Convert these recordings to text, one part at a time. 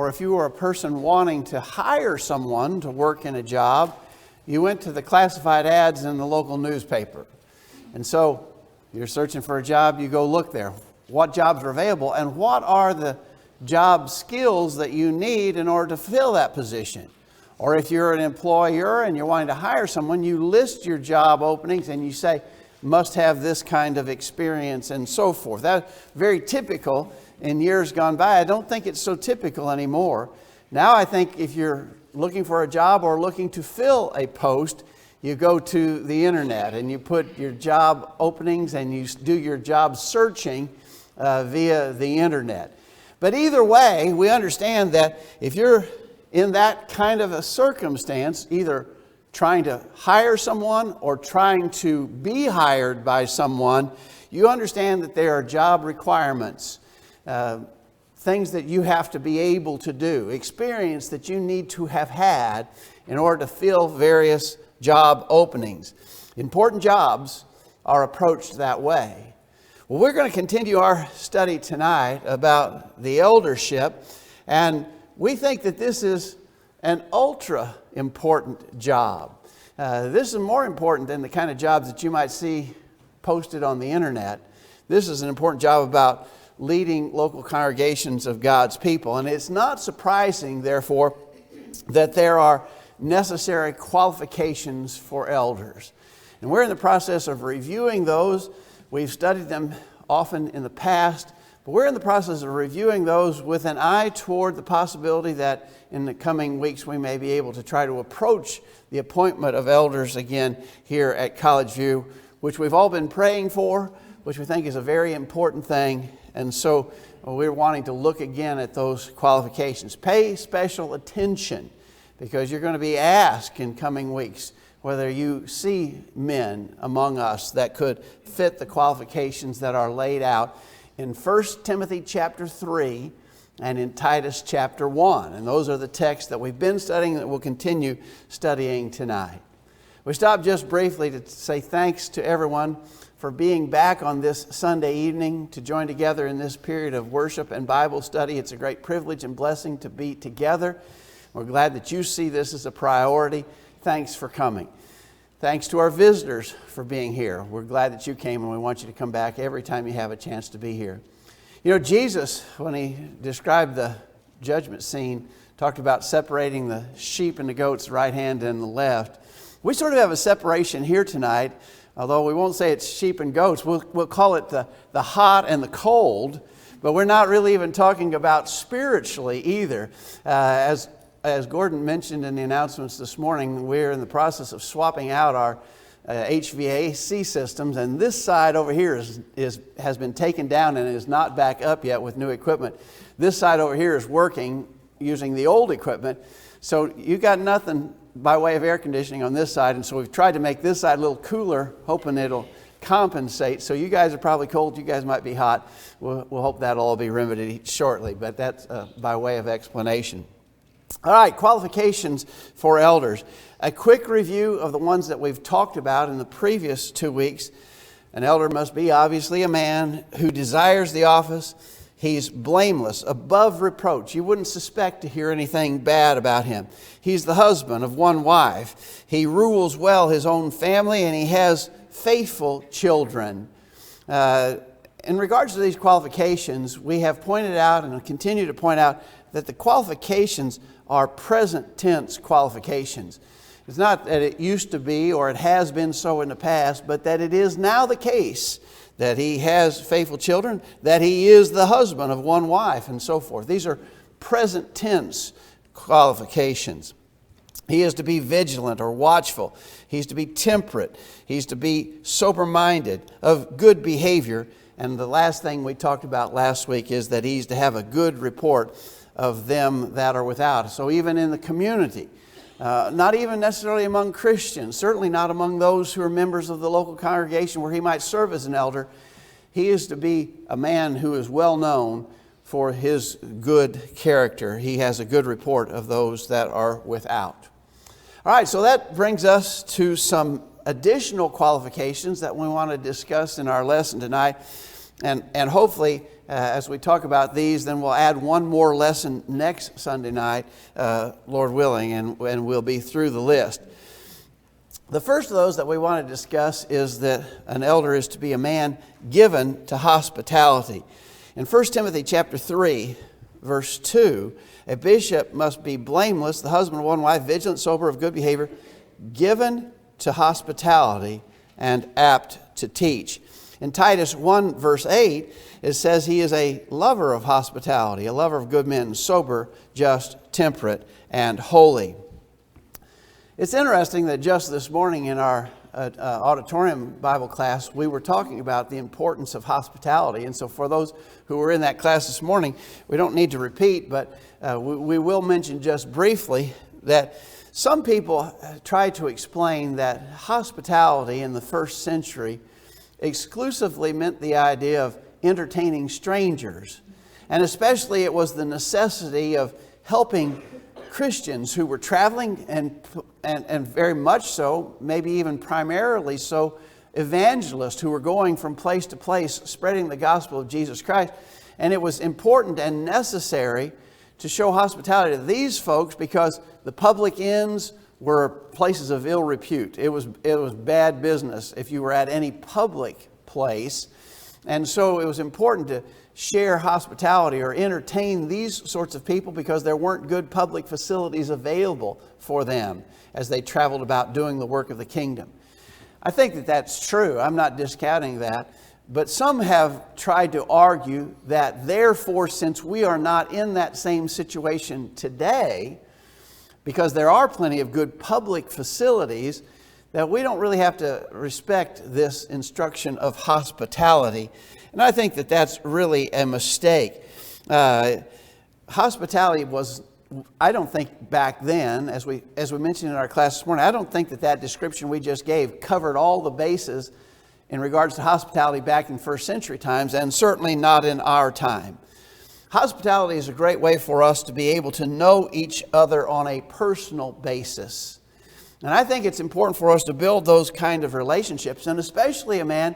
or if you were a person wanting to hire someone to work in a job, you went to the classified ads in the local newspaper. And so you're searching for a job, you go look there. What jobs are available and what are the job skills that you need in order to fill that position? Or if you're an employer and you're wanting to hire someone, you list your job openings and you say, must have this kind of experience and so forth. That's very typical in years gone by. I don't think it's so typical anymore. Now I think if you're looking for a job or looking to fill a post, you go to the internet and you put your job openings and you do your job searching via the internet. But either way, we understand that if you're in that kind of a circumstance, either trying to hire someone or trying to be hired by someone, you understand that there are job requirements, things that you have to be able to do, experience that you need to have had in order to fill various job openings. Important jobs are approached that way. Well, we're going to continue our study tonight about the eldership, and we think that this is an ultra important job. This is more important than the kind of jobs that you might see posted on the internet. This is an important job about leading local congregations of God's people. And it's not surprising, therefore, that there are necessary qualifications for elders. And we're in the process of reviewing those. We've studied them often in the past, but we're in the process of reviewing those with an eye toward the possibility that in the coming weeks we may be able to try to approach the appointment of elders again here at College View, which we've all been praying for, which we think is a very important thing. And so we're wanting to look again at those qualifications. Pay special attention, because you're going to be asked in coming weeks whether you see men among us that could fit the qualifications that are laid out in 1 Timothy chapter 3 and in Titus chapter 1. And those are the texts that we've been studying that we'll continue studying tonight. We stopped just briefly to say thanks to everyone for being back on this Sunday evening to join together in this period of worship and Bible study. It's a great privilege and blessing to be together. We're glad that you see this as a priority. Thanks for coming. Thanks to our visitors for being here. We're glad that you came, and we want you to come back every time you have a chance to be here. You know, Jesus, when he described the judgment scene, talked about separating the sheep and the goats, right hand and the left. We sort of have a separation here tonight, although we won't say it's sheep and goats. We'll call it the hot and the cold, but we're not really even talking about spiritually either. As Gordon mentioned in the announcements this morning, we're in the process of swapping out our HVAC systems, and this side over here has been taken down and is not back up yet with new equipment. This side over here is working using the old equipment, so you got nothing by way of air conditioning on this side, and so we've tried to make this side a little cooler, hoping it'll compensate. So you guys are probably cold, you guys might be hot. We'll hope that'll all be remedied shortly, but that's by way of explanation. All right, qualifications for elders. A quick review of the ones that we've talked about in the previous 2 weeks. An elder must be obviously a man who desires the office. He's blameless, above reproach. You wouldn't suspect to hear anything bad about him. He's the husband of one wife. He rules well his own family, and he has faithful children. In regards to these qualifications, we have pointed out and continue to point out that the qualifications are present tense qualifications. It's not that it used to be or it has been so in the past, but that it is now the case that he has faithful children, that he is the husband of one wife, and so forth. These are present tense qualifications. He is to be vigilant or watchful. He's to be temperate. He's to be sober-minded, of good behavior. And the last thing we talked about last week is that he's to have a good report of them that are without. So even in the community, not even necessarily among Christians, certainly not among those who are members of the local congregation where he might serve as an elder, he is to be a man who is well known for his good character. He has a good report of those that are without. All right, so that brings us to some additional qualifications that we want to discuss in our lesson tonight. And hopefully, as we talk about these, then we'll add one more lesson next Sunday night, Lord willing, and we'll be through the list. The first of those that we want to discuss is that an elder is to be a man given to hospitality. In 1 Timothy chapter 3, verse 2, a bishop must be blameless, the husband of one wife, vigilant, sober, of good behavior, given to hospitality, and apt to teach. In Titus 1, verse 8, it says he is a lover of hospitality, a lover of good men, sober, just, temperate, and holy. It's interesting that just this morning in our auditorium Bible class, we were talking about the importance of hospitality. And so for those who were in that class this morning, we don't need to repeat, but we will mention just briefly that some people try to explain that hospitality in the first century exclusively meant the idea of entertaining strangers. And especially it was the necessity of helping Christians who were traveling and very much so, maybe even primarily so, evangelists who were going from place to place spreading the gospel of Jesus Christ. And it was important and necessary to show hospitality to these folks because the public inns were places of ill repute. It was bad business if you were at any public place. And so it was important to share hospitality or entertain these sorts of people because there weren't good public facilities available for them as they traveled about doing the work of the kingdom. I think that that's true. I'm not discounting that. But some have tried to argue that therefore, since we are not in that same situation today, because there are plenty of good public facilities, that we don't really have to respect this instruction of hospitality. And I think that that's really a mistake. Hospitality was, I don't think back then, as we mentioned in our class this morning, I don't think that description we just gave covered all the bases in regards to hospitality back in first century times, and certainly not in our time. Hospitality is a great way for us to be able to know each other on a personal basis. And I think it's important for us to build those kind of relationships, and especially a man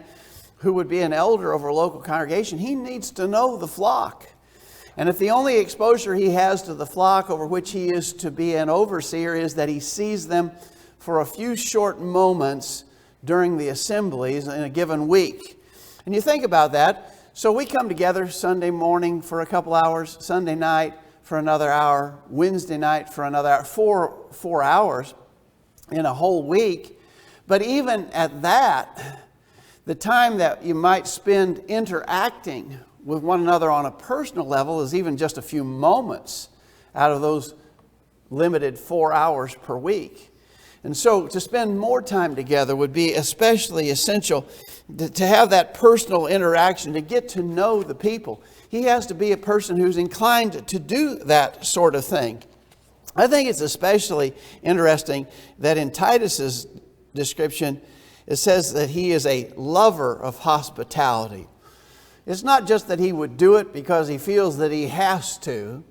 who would be an elder over a local congregation, he needs to know the flock. And if the only exposure he has to the flock over which he is to be an overseer is that he sees them for a few short moments during the assemblies in a given week. And you think about that. So we come together Sunday morning for a couple hours, Sunday night for another hour, Wednesday night for another hour, four hours in a whole week. But even at that, the time that you might spend interacting with one another on a personal level is even just a few moments out of those limited 4 hours per week. And so to spend more time together would be especially essential to have that personal interaction, to get to know the people. He has to be a person who's inclined to do that sort of thing. I think it's especially interesting that in Titus's description, it says that he is a lover of hospitality. It's not just that he would do it because he feels that he has to,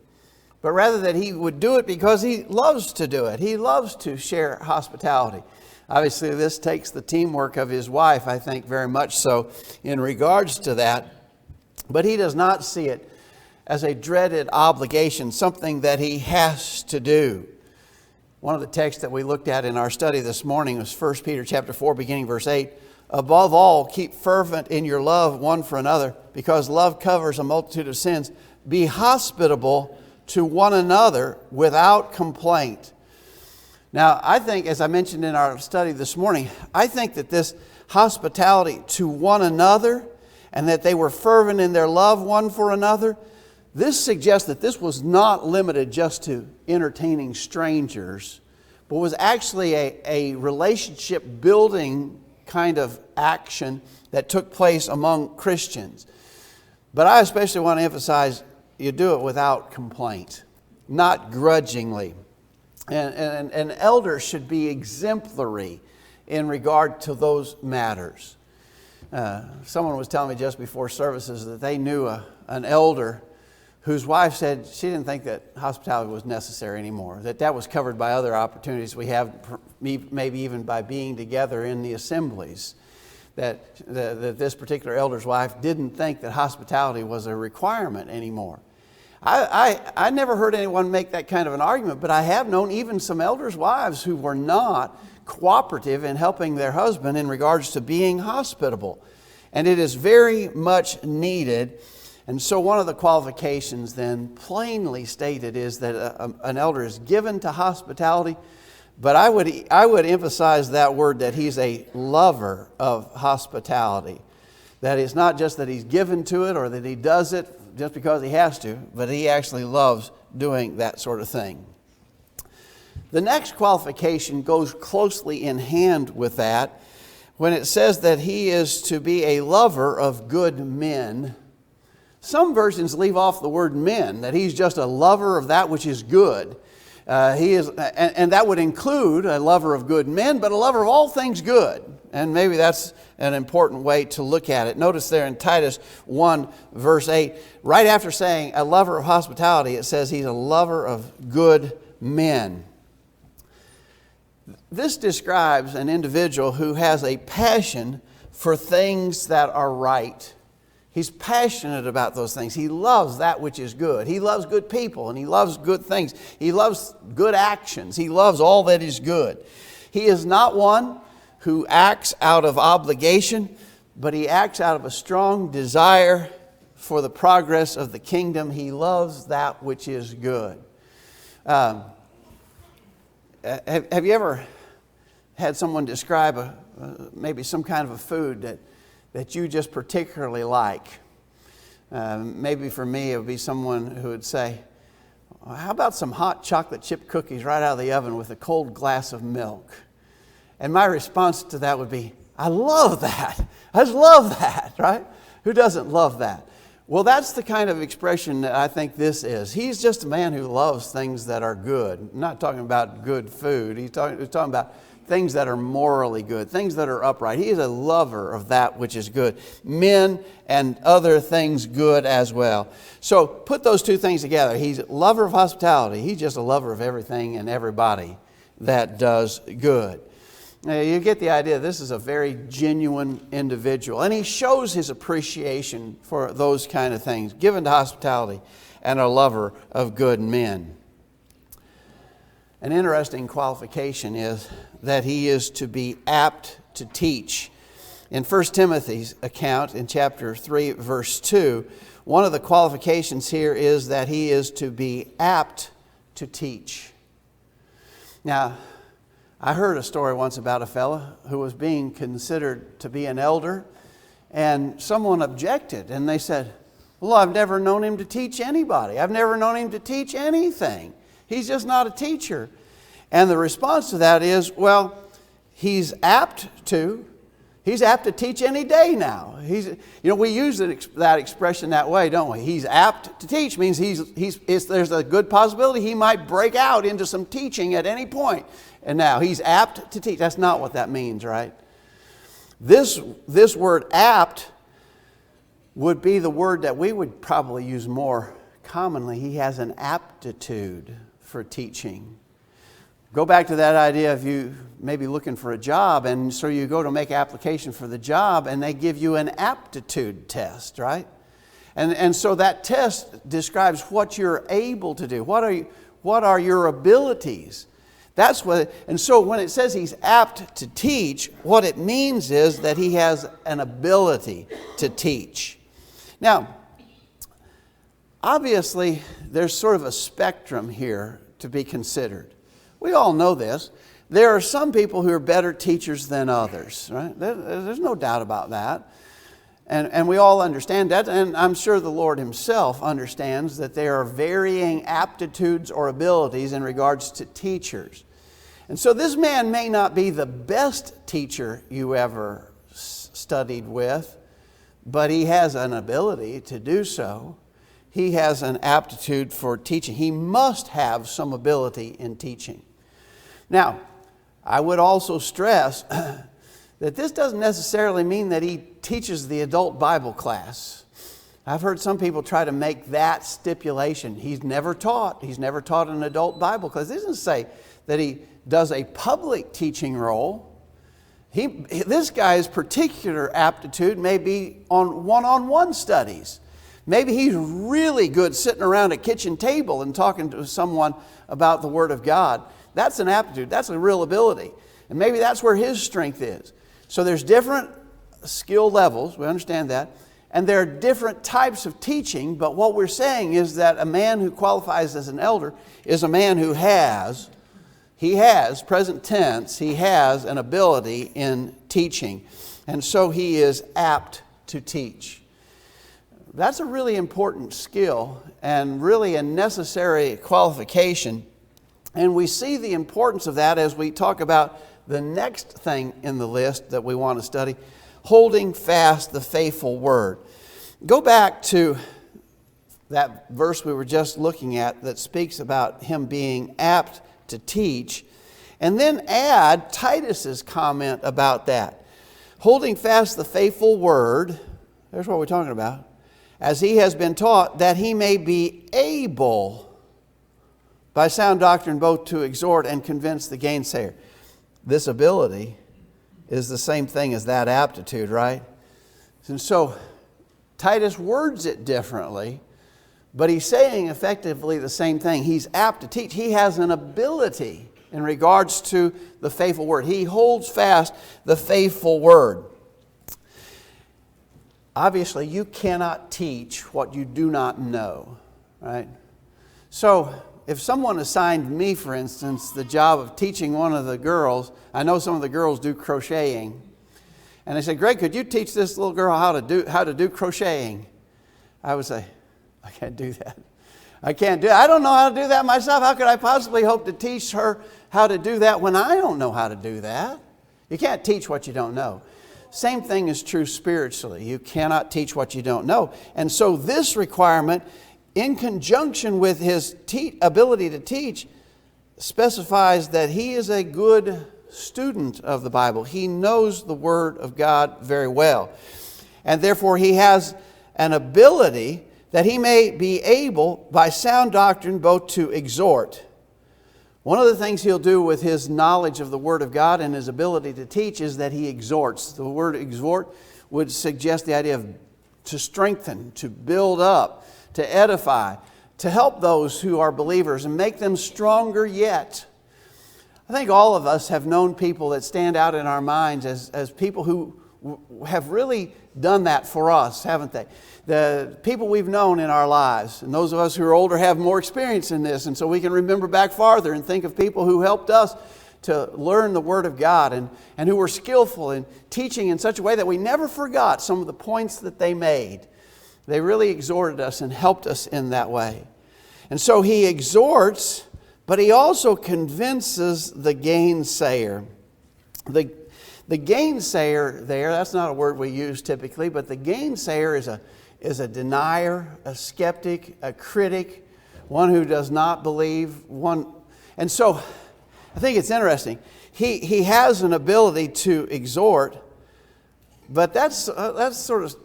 but rather that he would do it because he loves to do it. He loves to share hospitality. Obviously, this takes the teamwork of his wife, I think, very much so in regards to that. But he does not see it as a dreaded obligation, something that he has to do. One of the texts that we looked at in our study this morning was 1 Peter chapter 4, beginning verse 8. Above all, keep fervent in your love one for another, because love covers a multitude of sins. Be hospitable to one another without complaint. Now, I think, as I mentioned in our study this morning, I think that this hospitality to one another and that they were fervent in their love one for another, this suggests that this was not limited just to entertaining strangers, but was actually a relationship building kind of action that took place among Christians. But I especially want to emphasize you do it without complaint, not grudgingly. And an elder should be exemplary in regard to those matters. Someone was telling me just before services that they knew an elder whose wife said she didn't think that hospitality was necessary anymore, that was covered by other opportunities we have, maybe even by being together in the assemblies. that this particular elder's wife didn't think that hospitality was a requirement anymore. I never heard anyone make that kind of an argument, but I have known even some elders' wives who were not cooperative in helping their husband in regards to being hospitable. And it is very much needed. And so one of the qualifications then plainly stated is that an elder is given to hospitality, but I would emphasize that word, that he's a lover of hospitality. That it's not just that he's given to it or that he does it just because he has to, but he actually loves doing that sort of thing. The next qualification goes closely in hand with that when it says that he is to be a lover of good men. Some versions leave off the word men, that he's just a lover of that which is good. He is, and that would include a lover of good men, but a lover of all things good. And maybe that's an important way to look at it. Notice there in Titus 1, verse 8, right after saying a lover of hospitality, it says he's a lover of good men. This describes an individual who has a passion for things that are right. He's passionate about those things. He loves that which is good. He loves good people and he loves good things. He loves good actions. He loves all that is good. He is not one who acts out of obligation, but he acts out of a strong desire for the progress of the kingdom. He loves that which is good. Have you ever had someone describe maybe some kind of a food that you just particularly like? Maybe for me it would be someone who would say, well, how about some hot chocolate chip cookies right out of the oven with a cold glass of milk? And my response to that would be, I love that. I just love that, right? Who doesn't love that? Well, that's the kind of expression that I think this is. He's just a man who loves things that are good. I'm not talking about good food. He's talking about things that are morally good, things that are upright. He is a lover of that which is good. Men and other things good as well. So put those two things together. He's a lover of hospitality. He's just a lover of everything and everybody that does good. Now, you get the idea. This is a very genuine individual. And he shows his appreciation for those kind of things, given to hospitality and a lover of good men. An interesting qualification is that he is to be apt to teach. In 1 Timothy's account, in chapter 3, verse 2, one of the qualifications here is that he is to be apt to teach. Now, I heard a story once about a fellow who was being considered to be an elder, and someone objected, and they said, well, I've never known him to teach anybody. I've never known him to teach anything. He's just not a teacher. And the response to that is, well, he's apt to. He's apt to teach any day now. We use that expression that way, don't we? He's apt to teach means there's a good possibility he might break out into some teaching at any point. And now he's apt to teach. That's not what that means, right? This word apt would be the word that we would probably use more commonly. He has an aptitude for teaching. Go back to that idea of you maybe looking for a job, and so you go to make application for the job and they give you an aptitude test, right? And so that test describes what you're able to do. What are your abilities? That's what, and so when it says he's apt to teach, what it means is that he has an ability to teach. Now, obviously, there's sort of a spectrum here to be considered. We all know this. There are some people who are better teachers than others, right? There's no doubt about that. And we all understand that, and I'm sure the Lord Himself understands that there are varying aptitudes or abilities in regards to teachers. And so this man may not be the best teacher you ever studied with, but he has an ability to do so. He has an aptitude for teaching. He must have some ability in teaching. Now, I would also stress that this doesn't necessarily mean that he teaches the adult Bible class. I've heard some people try to make that stipulation. He's never taught an adult Bible class. It doesn't say that he does a public teaching role. This guy's particular aptitude may be on one-on-one studies. Maybe he's really good sitting around a kitchen table and talking to someone about the Word of God. That's an aptitude. That's a real ability. And maybe that's where his strength is. So there's different skill levels. We understand that. And there are different types of teaching. But what we're saying is that a man who qualifies as an elder is a man who has, present tense, he has an ability in teaching. And so he is apt to teach. That's a really important skill and really a necessary qualification. And we see the importance of that as we talk about the next thing in the list that we want to study, holding fast the faithful word. Go back to that verse we were just looking at that speaks about him being apt to teach, and then add Titus's comment about that. Holding fast the faithful word, there's what we're talking about, as he has been taught, that he may be able by sound doctrine both to exhort and convince the gainsayer. This ability is the same thing as that aptitude, right? And so Titus words it differently, but he's saying effectively the same thing. He's apt to teach. He has an ability in regards to the faithful word. He holds fast the faithful word. Obviously, you cannot teach what you do not know, right? So if someone assigned me, for instance, the job of teaching one of the girls, I know some of the girls do crocheting, and they said, Greg, could you teach this little girl how to do crocheting? I would say, I can't do that. I can't do it. I don't know how to do that myself. How could I possibly hope to teach her how to do that when I don't know how to do that? You can't teach what you don't know. Same thing is true spiritually. You cannot teach what you don't know. And so this requirement, in conjunction with his ability to teach, specifies that he is a good student of the Bible. He knows the Word of God very well. And therefore he has an ability that he may be able, by sound doctrine, both to exhort. One of the things he'll do with his knowledge of the Word of God and his ability to teach is that he exhorts. The word exhort would suggest the idea of to strengthen, to build up, to edify, to help those who are believers and make them stronger yet. I think all of us have known people that stand out in our minds as people who have really done that for us, haven't they? The people we've known in our lives, and those of us who are older have more experience in this, and so we can remember back farther and think of people who helped us to learn the Word of God and who were skillful in teaching in such a way that we never forgot some of the points that they made. They really exhorted us and helped us in that way. And so he exhorts, but he also convinces the gainsayer. The gainsayer there, that's not a word we use typically, but the gainsayer is a denier, a skeptic, a critic, one who does not believe. And so I think it's interesting. He has an ability to exhort, but that's sort of,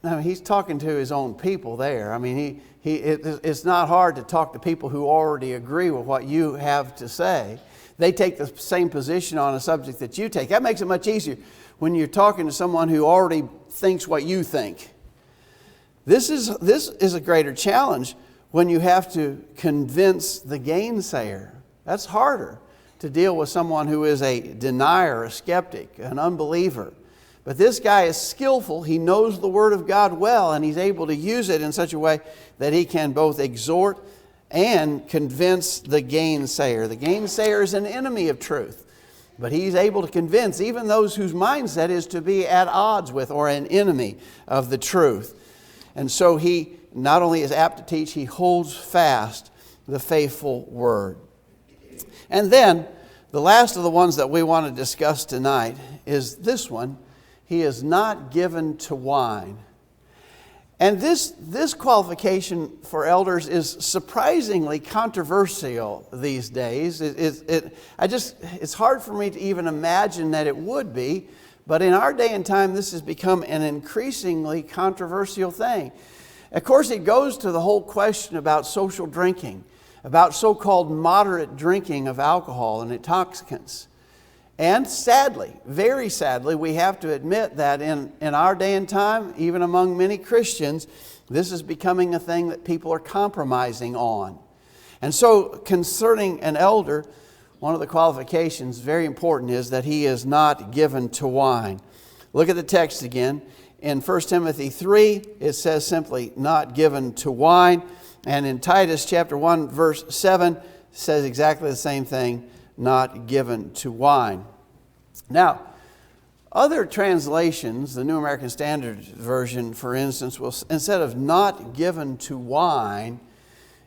I mean, he's talking to his own people there. I mean, it's not hard to talk to people who already agree with what you have to say. They take the same position on a subject that you take. That makes it much easier when you're talking to someone who already thinks what you think. This is a greater challenge when you have to convince the gainsayer. That's harder to deal with someone who is a denier, a skeptic, an unbeliever. But this guy is skillful. He knows the Word of God well, and he's able to use it in such a way that he can both exhort and convince the gainsayer. The gainsayer is an enemy of truth, but he's able to convince even those whose mindset is to be at odds with or an enemy of the truth. And so he not only is apt to teach, he holds fast the faithful word. And then the last of the ones that we want to discuss tonight is this one. He is not given to wine. And this qualification for elders is surprisingly controversial these days. It's hard for me to even imagine that it would be, but in our day and time, this has become an increasingly controversial thing. Of course, it goes to the whole question about social drinking, about so-called moderate drinking of alcohol and intoxicants. And sadly, very sadly, we have to admit that in our day and time, even among many Christians, this is becoming a thing that people are compromising on. And so concerning an elder, one of the qualifications, very important, is that he is not given to wine. Look at the text again. In 1 Timothy 3, it says simply, not given to wine. And in Titus chapter 1, verse 7, says exactly the same thing, not given to wine. Now, other translations, the New American Standard Version, for instance, will, instead of not given to wine,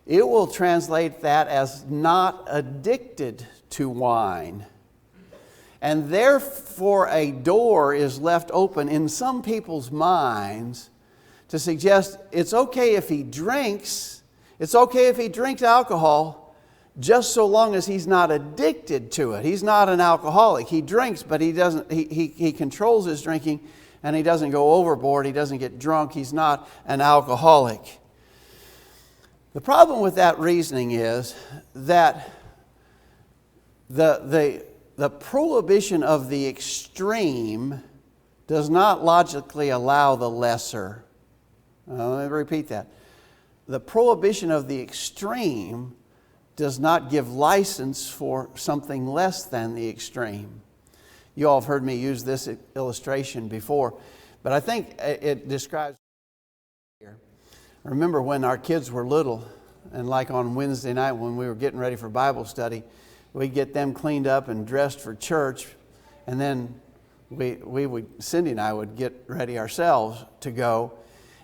it will translate that as not addicted to wine. And therefore a door is left open in some people's minds to suggest it's okay if he drinks, it's okay if he drinks alcohol, just so long as he's not addicted to it. He's not an alcoholic. He drinks, but he doesn't. He controls his drinking, and he doesn't go overboard. He doesn't get drunk. He's not an alcoholic. The problem with that reasoning is that the prohibition of the extreme does not logically allow the lesser. Let me repeat that. The prohibition of the extreme does not give license for something less than the extreme. You all have heard me use this illustration before, but I think it describes here. I remember when our kids were little, and like on Wednesday night when we were getting ready for Bible study, we'd get them cleaned up and dressed for church, and then Cindy and I would get ready ourselves to go.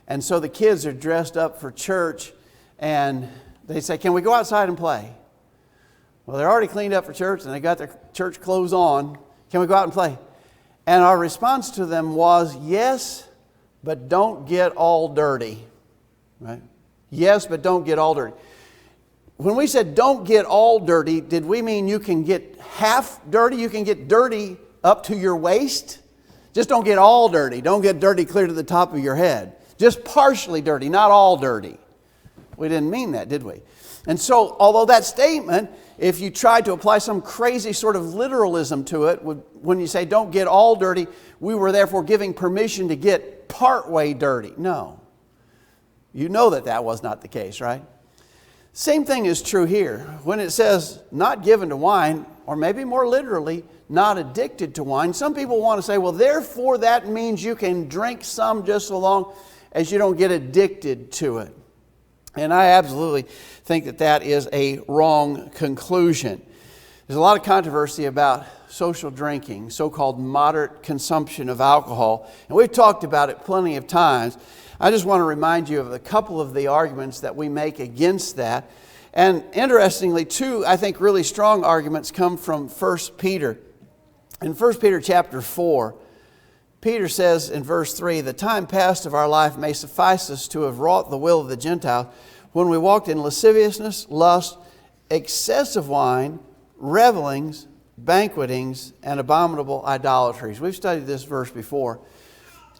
And so the kids are dressed up for church, and they say, can we go outside and play? Well, they're already cleaned up for church and they got their church clothes on. Can we go out and play? And our response to them was, yes, but don't get all dirty. Right? Yes, but don't get all dirty. When we said don't get all dirty, did we mean you can get half dirty? You can get dirty up to your waist? Just don't get all dirty. Don't get dirty clear to the top of your head. Just partially dirty, not all dirty. We didn't mean that, did we? And so, although that statement, if you tried to apply some crazy sort of literalism to it, when you say don't get all dirty, we were therefore giving permission to get partway dirty. No. You know that was not the case, right? Same thing is true here. When it says not given to wine, or maybe more literally, not addicted to wine, some people want to say, well, therefore that means you can drink some just so long as you don't get addicted to it. And I absolutely think that is a wrong conclusion. There's a lot of controversy about social drinking, so-called moderate consumption of alcohol. And we've talked about it plenty of times. I just want to remind you of a couple of the arguments that we make against that. And interestingly, two, I think, really strong arguments come from 1 Peter. In 1 Peter chapter 4, Peter says in verse 3, the time past of our life may suffice us to have wrought the will of the Gentiles when we walked in lasciviousness, lust, excessive wine, revelings, banquetings, and abominable idolatries. We've studied this verse before.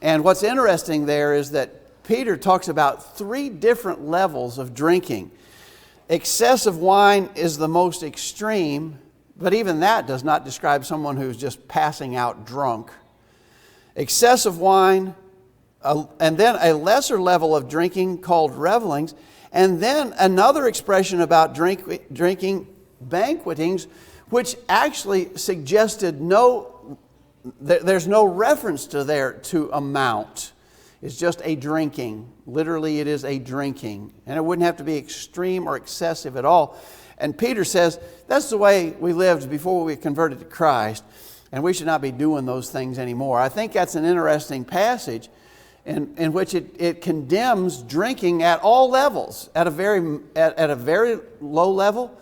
And what's interesting there is that Peter talks about three different levels of drinking. Excessive wine is the most extreme, but even that does not describe someone who's just passing out drunk. Excessive wine, and then a lesser level of drinking called revelings, and then another expression about drinking, banquetings, which actually suggested there's no reference to amount. It's just a drinking. Literally, it is a drinking. And it wouldn't have to be extreme or excessive at all. And Peter says that's the way we lived before we converted to Christ. And we should not be doing those things anymore. I think that's an interesting passage in which it condemns drinking at all levels, at a very low level,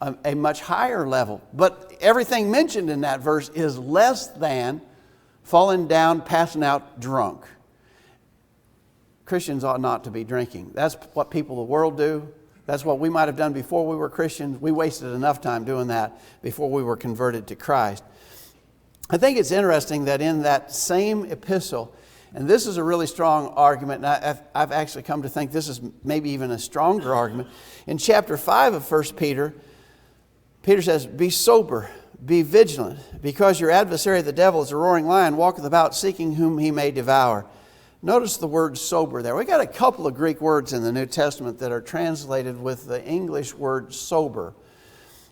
a much higher level. But everything mentioned in that verse is less than falling down, passing out drunk. Christians ought not to be drinking. That's what people of the world do. That's what we might have done before we were Christians. We wasted enough time doing that before we were converted to Christ. I think it's interesting that in that same epistle, and this is a really strong argument, and I've actually come to think this is maybe even a stronger argument. In chapter 5 of 1 Peter, Peter says, be sober, Be vigilant, because your adversary the devil is a roaring lion, walketh about seeking whom he may devour. Notice the word sober there. We got a couple of Greek words in the New Testament that are translated with the English word sober.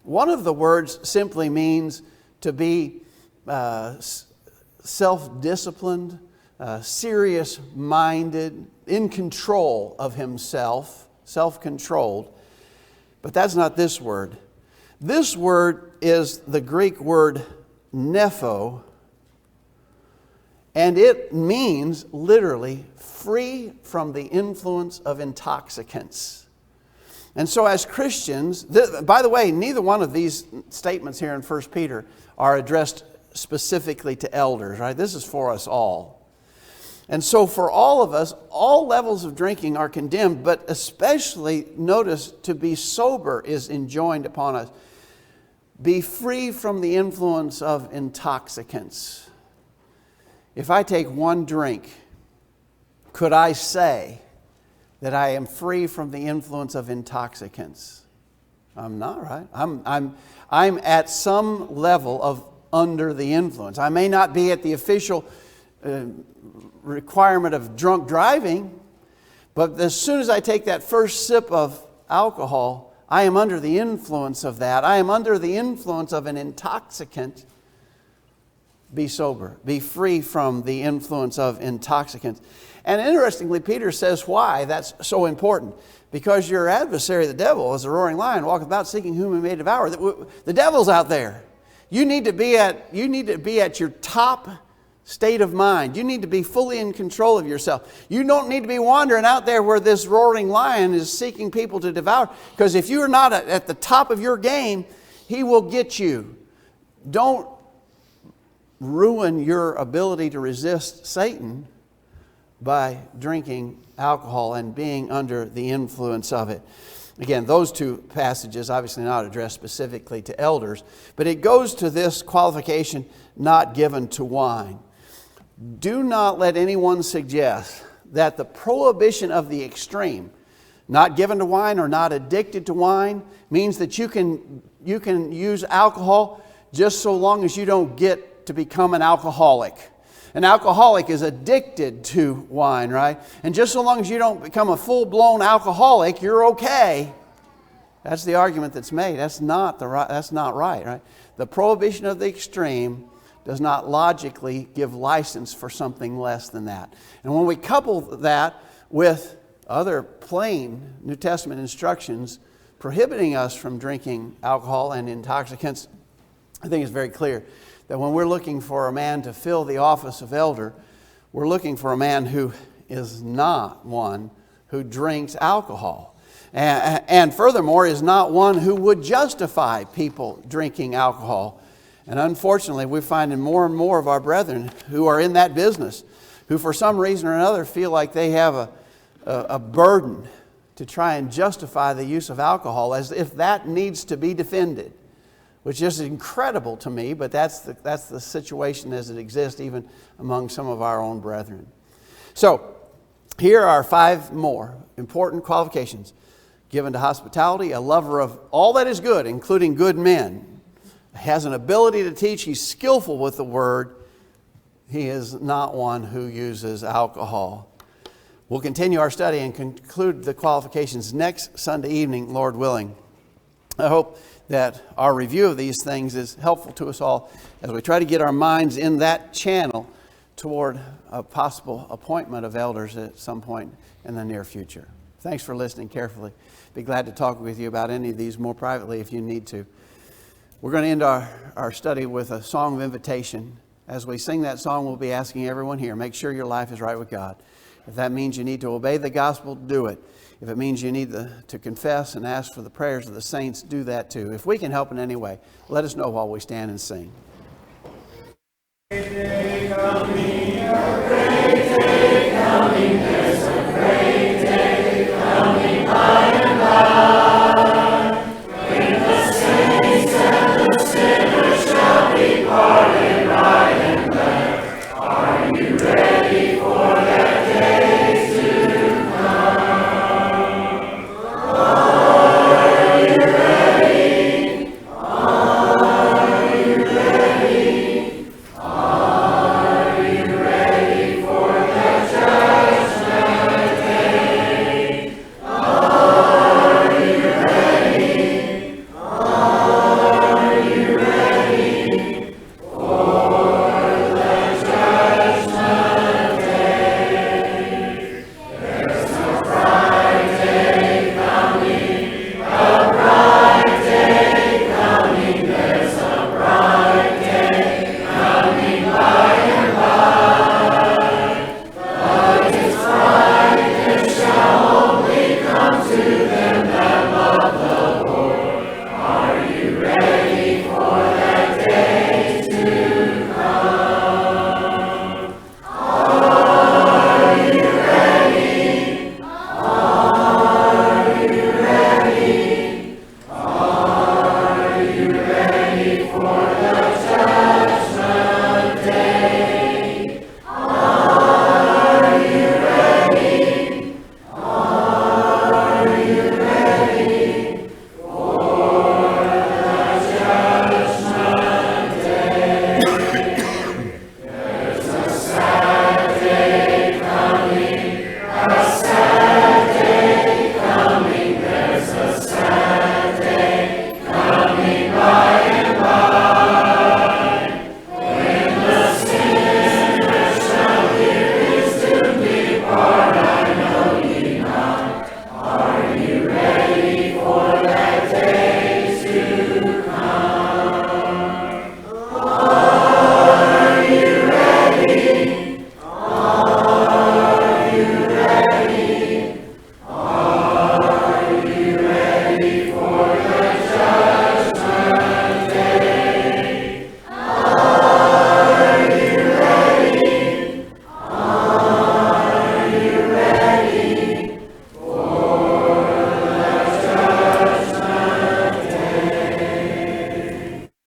One of the words simply means to be self-disciplined, serious-minded, in control of himself, self-controlled. But that's not this word. This word is the Greek word nepho, and it means literally free from the influence of intoxicants. And so as Christians, by the way, neither one of these statements here in 1 Peter are addressed specifically to elders, right? This is for us all. And so for all of us, all levels of drinking are condemned, but especially notice to be sober is enjoined upon us. Be free from the influence of intoxicants. If I take one drink, could I say that I am free from the influence of intoxicants? I'm not, right? I'm at some level of under the influence. I may not be at the official requirement of drunk driving, but as soon as I take that first sip of alcohol, I am under the influence of that. I am under the influence of an intoxicant. Be sober. Be free from the influence of intoxicants. And interestingly, Peter says why that's so important. Because your adversary, the devil, is a roaring lion, walketh about seeking whom he may devour. The devil's out there. You need to be at your top state of mind. You need to be fully in control of yourself. You don't need to be wandering out there where this roaring lion is seeking people to devour. Because if you are not at the top of your game, he will get you. Don't ruin your ability to resist Satan by drinking alcohol and being under the influence of it. Again, those two passages obviously not addressed specifically to elders, but it goes to this qualification, not given to wine. Do not let anyone suggest that the prohibition of the extreme, not given to wine or not addicted to wine, means that you can use alcohol just so long as you don't get to become an alcoholic. An alcoholic is addicted to wine, right? And just so long as you don't become a full-blown alcoholic, you're okay. That's the argument that's made. That's not right? The prohibition of the extreme does not logically give license for something less than that. And when we couple that with other plain New Testament instructions prohibiting us from drinking alcohol and intoxicants, I think it's very clear that when we're looking for a man to fill the office of elder, we're looking for a man who is not one who drinks alcohol. And furthermore, is not one who would justify people drinking alcohol. And unfortunately, we're finding more and more of our brethren who are in that business, who for some reason or another feel like they have a burden to try and justify the use of alcohol as if that needs to be defended. Which is incredible to me, but that's the situation as it exists even among some of our own brethren. So, here are 5 more important qualifications given to hospitality: a lover of all that is good, including good men, has an ability to teach, he's skillful with the word, he is not one who uses alcohol. We'll continue our study and conclude the qualifications next Sunday evening, Lord willing. I hope that our review of these things is helpful to us all as we try to get our minds in that channel toward a possible appointment of elders at some point in the near future. Thanks for listening carefully. Be glad to talk with you about any of these more privately if you need to. We're going to end our study with a song of invitation. As we sing that song, we'll be asking everyone here, make sure your life is right with God. If that means you need to obey the gospel, do it. If it means you need to confess and ask for the prayers of the saints, do that too. If we can help in any way, let us know while we stand and sing.